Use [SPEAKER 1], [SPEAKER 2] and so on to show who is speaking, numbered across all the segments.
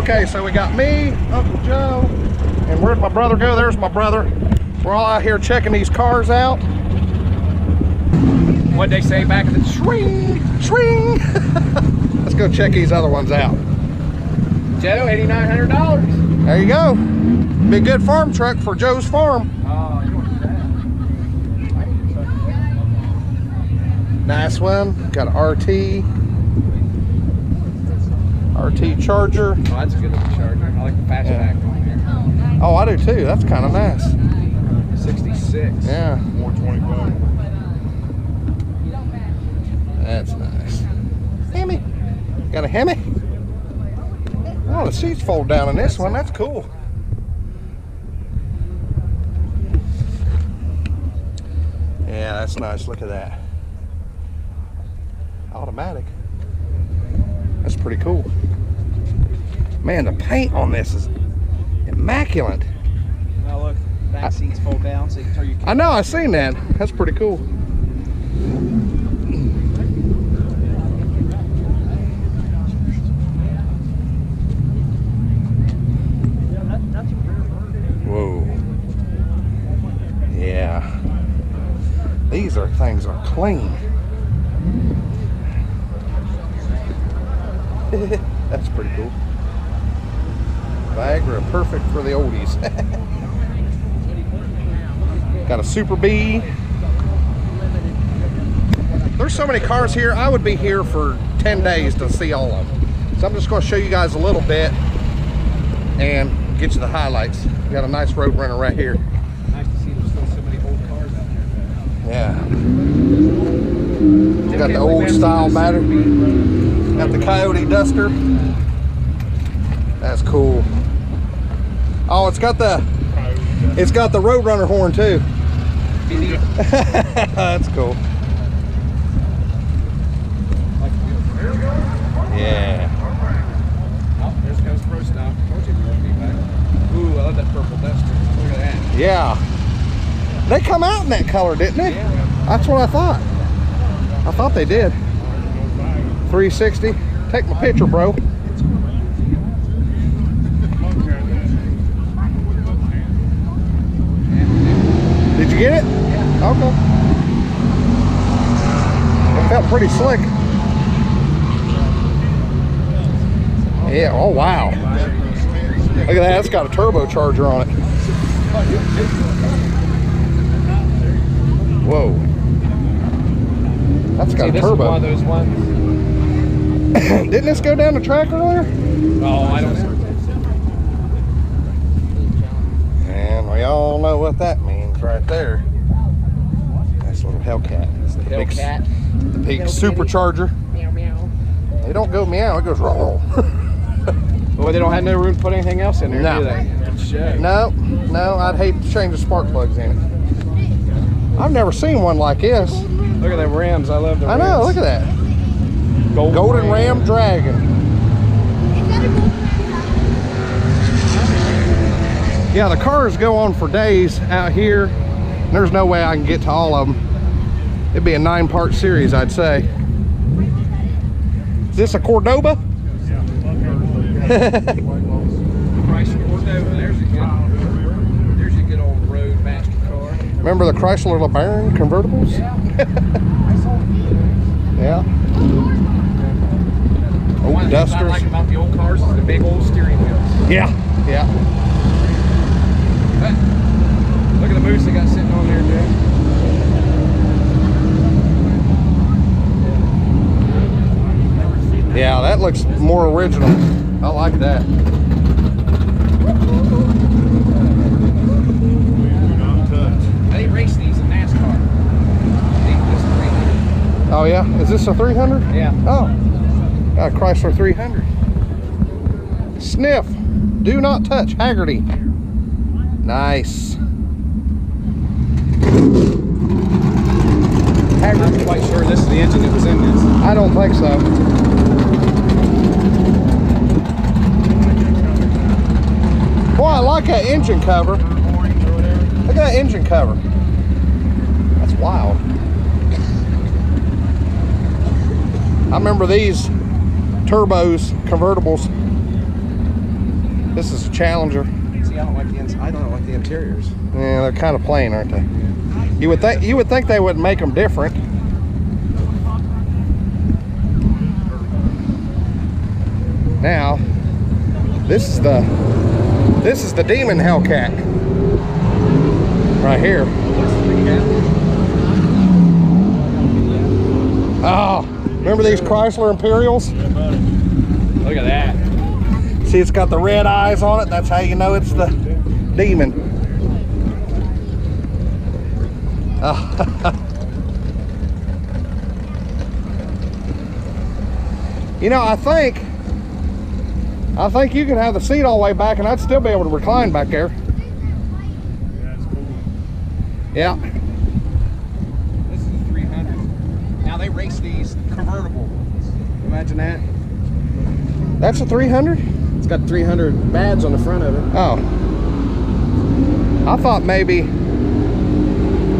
[SPEAKER 1] Okay, so we got me, Uncle Joe, and where'd my brother go? There's my brother. We're all out here checking these cars out.
[SPEAKER 2] What'd they say back at the swing?
[SPEAKER 1] Swing! Let's go check these other ones out.
[SPEAKER 2] Joe, $8,900.
[SPEAKER 1] There you go. Be a good farm truck for Joe's farm.
[SPEAKER 2] Oh, you want that?
[SPEAKER 1] Nice one. Got an RT Charger.
[SPEAKER 2] Oh, that's a good looking Charger. I like the fastback on here.
[SPEAKER 1] Oh, I do too. That's kind of nice.
[SPEAKER 2] 66.
[SPEAKER 1] Yeah.
[SPEAKER 2] 425.
[SPEAKER 1] That's nice. Hemi. Got a Hemi? Oh, the seats fold down in this one. That's cool. Yeah, that's nice. Look at that. Automatic. That's pretty cool. Man, the paint on this is immaculate.
[SPEAKER 2] Now look, back seats fold down so you can turn your.
[SPEAKER 1] I know, I've seen that. That's pretty cool. Whoa. Yeah. These things are clean. That's pretty cool. Viagra, perfect for the oldies. Got a Super B. There's so many cars here. I would be here for 10 days to see all of them. So I'm just going to show you guys a little bit and get you the highlights. We got a nice Roadrunner right here.
[SPEAKER 2] Nice to see there's still so many old cars out there.
[SPEAKER 1] Yeah. Got the old style battery. Got the Coyote Duster. That's cool. Oh, it's got the Roadrunner horn too. That's cool. Yeah.
[SPEAKER 2] Oh, there's goes Pro Stop. Ooh, I love that purple Duster. Look at that.
[SPEAKER 1] Yeah. They come out in that color, didn't they?
[SPEAKER 2] Yeah.
[SPEAKER 1] That's what I thought. I thought they did. 360. Take my picture, bro. Did you get it? Yeah. Okay. It felt pretty slick. Yeah, oh wow. Look at that, it's got a turbocharger on it. Whoa. That's got a turbo.
[SPEAKER 2] This is one of those ones.
[SPEAKER 1] Didn't this go down the track earlier?
[SPEAKER 2] Oh, I don't know.
[SPEAKER 1] And we all know what that means right there. Nice little Hellcat.
[SPEAKER 2] The Hellcat.
[SPEAKER 1] The big supercharger.
[SPEAKER 2] Meow, meow.
[SPEAKER 1] They don't go meow, it goes roll.
[SPEAKER 2] Well, they don't have no room to put anything else in there,
[SPEAKER 1] No.
[SPEAKER 2] do they?
[SPEAKER 1] No, I'd hate to change the spark plugs in it. I've never seen one like this.
[SPEAKER 2] Look at them rims. I love the rims.
[SPEAKER 1] I know, look at that. Golden Ram Dragon. Yeah, the cars go on for days out here. There's no way I can get to all of them. It'd be a 9-part series, I'd say. Is this a Cordoba?
[SPEAKER 2] Chrysler Cordova. There's a good old road master car.
[SPEAKER 1] Remember the Chrysler LeBaron convertibles? Yeah. Old
[SPEAKER 2] One thing I
[SPEAKER 1] Dusters.
[SPEAKER 2] like about the old cars is the big old steering wheels.
[SPEAKER 1] Yeah, yeah.
[SPEAKER 2] Look at the moose they got sitting on there, Jay.
[SPEAKER 1] Yeah, that looks more original. I like that.
[SPEAKER 2] They race these in NASCAR.
[SPEAKER 1] Oh yeah, is this a 300?
[SPEAKER 2] Yeah.
[SPEAKER 1] Oh, got a Chrysler 300. Sniff, do not touch, Haggerty. Nice.
[SPEAKER 2] I'm not quite sure this is the engine that was in this.
[SPEAKER 1] I don't think so. Boy, I like that engine cover. Look at that engine cover. That's wild. I remember these turbos, convertibles. This is a Challenger.
[SPEAKER 2] See, I don't like the inside. I don't like the interiors.
[SPEAKER 1] Yeah, they're kind of plain, aren't they? You would think they would make them different. Now, this is the Demon Hellcat right here. Oh, remember these Chrysler Imperials?
[SPEAKER 2] Look at that.
[SPEAKER 1] See, it's got the red eyes on it. That's how you know it's the Demon. You know, I think you can have the seat all the way back and I'd still be able to recline back there.
[SPEAKER 2] That's cool.
[SPEAKER 1] Yeah.
[SPEAKER 2] This is a 300. Now they race these convertible. Imagine that.
[SPEAKER 1] That's a 300?
[SPEAKER 2] It's got 300 badge on the front of it.
[SPEAKER 1] Oh. I thought maybe,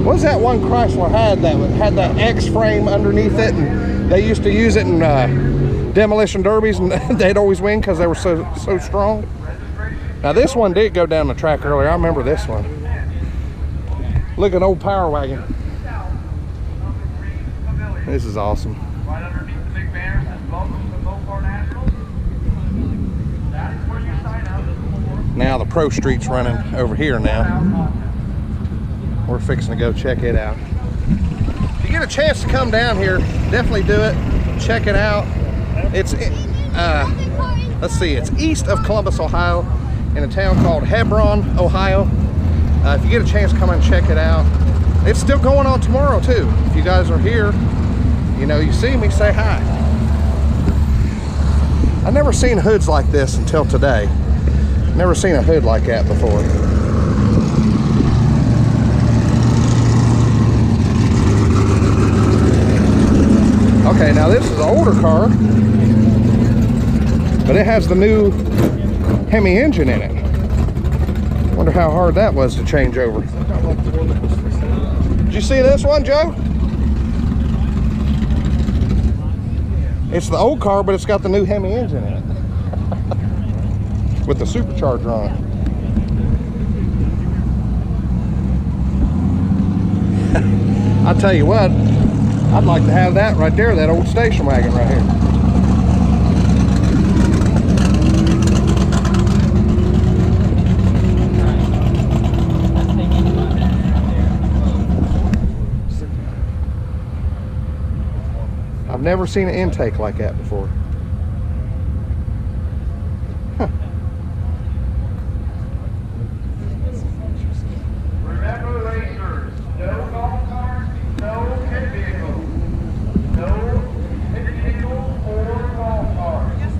[SPEAKER 1] what was that one Chrysler had that had that X frame underneath it, and they used to use it in demolition derbies, and they'd always win because they were so strong. Now this one did go down the track earlier. I remember this one. Look at old Power Wagon. This is awesome.
[SPEAKER 3] Right underneath the big banner says welcome to Mopar Nationals. That is where you sign up.
[SPEAKER 1] Now the Pro Street's running over here now. We're fixing to go check it out. If you get a chance to come down here, definitely do it. Check it out. It's let's see, it's east of Columbus, Ohio, in a town called Hebron, Ohio. If you get a chance, come and check it out. It's still going on tomorrow too. If you guys are here, you know, you see me, say hi. I've never seen hoods like this until today. Never seen a hood like that before. Okay, now this is an older car, but it has the new Hemi engine in it. Wonder how hard that was to change over. Did you see this one, Joe? It's the old car, but it's got the new Hemi engine in it. With the supercharger on it. I'll tell you what, I'd like to have that right there, that old station wagon right here. I've never seen an intake like that before. Huh.
[SPEAKER 3] Remember, racers, no golf carts, no pit vehicles. No pit vehicles or golf carts.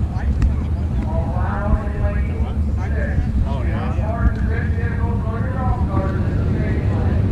[SPEAKER 3] Allowed in lane 6. Oh, yeah. Park pit vehicles or golf carts in the same lane.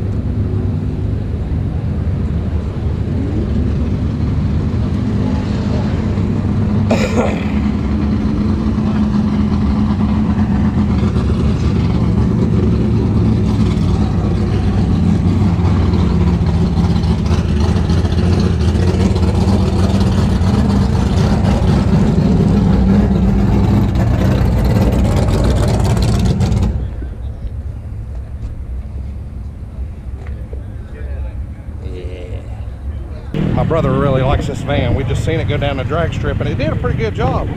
[SPEAKER 1] My brother really likes this van. We just seen it go down the drag strip and it did a pretty good job.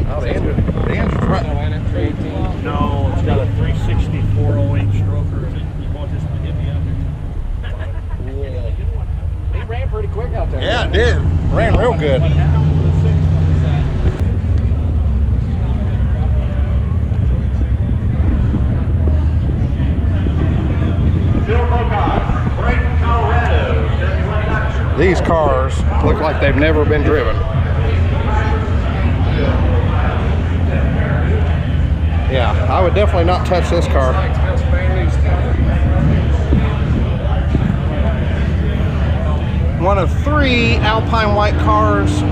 [SPEAKER 1] Oh, the engine's right.
[SPEAKER 4] No, it's got a 360 408 stroker. You want this to hit me under?
[SPEAKER 2] He ran pretty quick out there.
[SPEAKER 1] Yeah, it did. Ran real good. These cars look like they've never been driven. Yeah, I would definitely not touch this car. One of 3 Alpine white cars.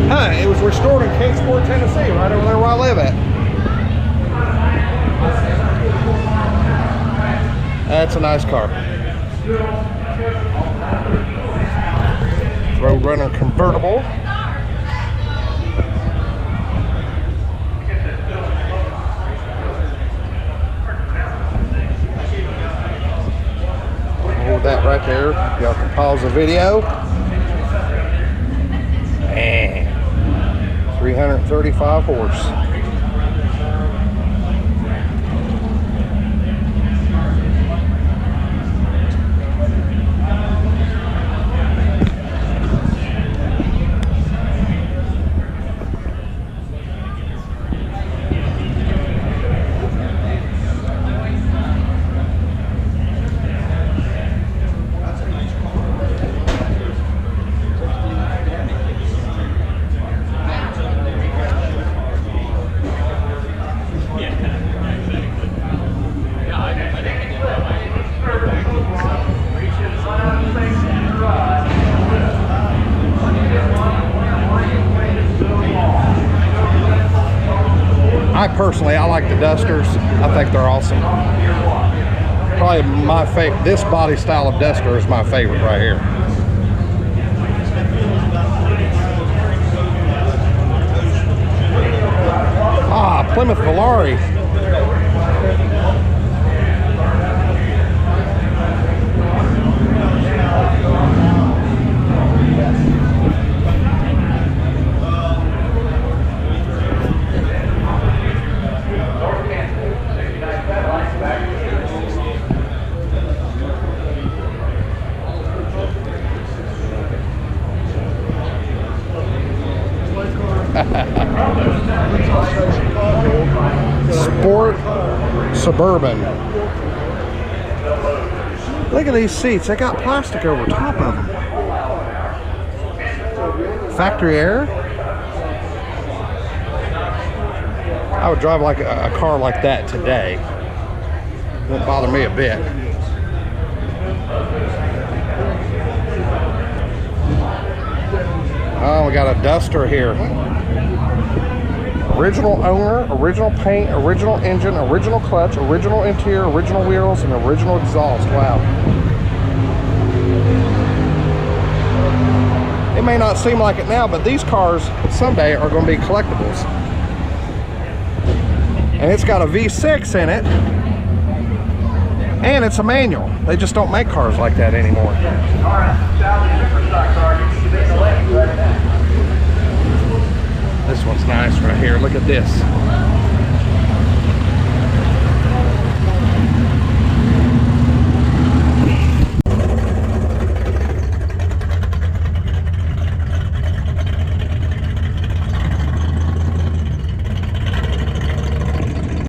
[SPEAKER 1] Huh, it was restored in Kingsport, Tennessee, right over there where I live at. That's a nice car. Roadrunner convertible. Hold that right there. Y'all can pause the video. Man, 335 horse. Personally, I like the Dusters. I think they're awesome. Probably my favorite. This body style of Duster is my favorite right here. Ah, Plymouth Valari. Sport Suburban. Look at these seats. They got plastic over top of them. Factory air. I would drive like a car like that today. Won't bother me a bit. Oh, we got a Duster here. Original owner, original paint, original engine, original clutch, original interior, original wheels, and original exhaust. Wow. It may not seem like it now, but these cars someday are going to be collectibles. And it's got a V6 in it. And it's a manual. They just don't make cars like that anymore. This one's nice right here. Look at this.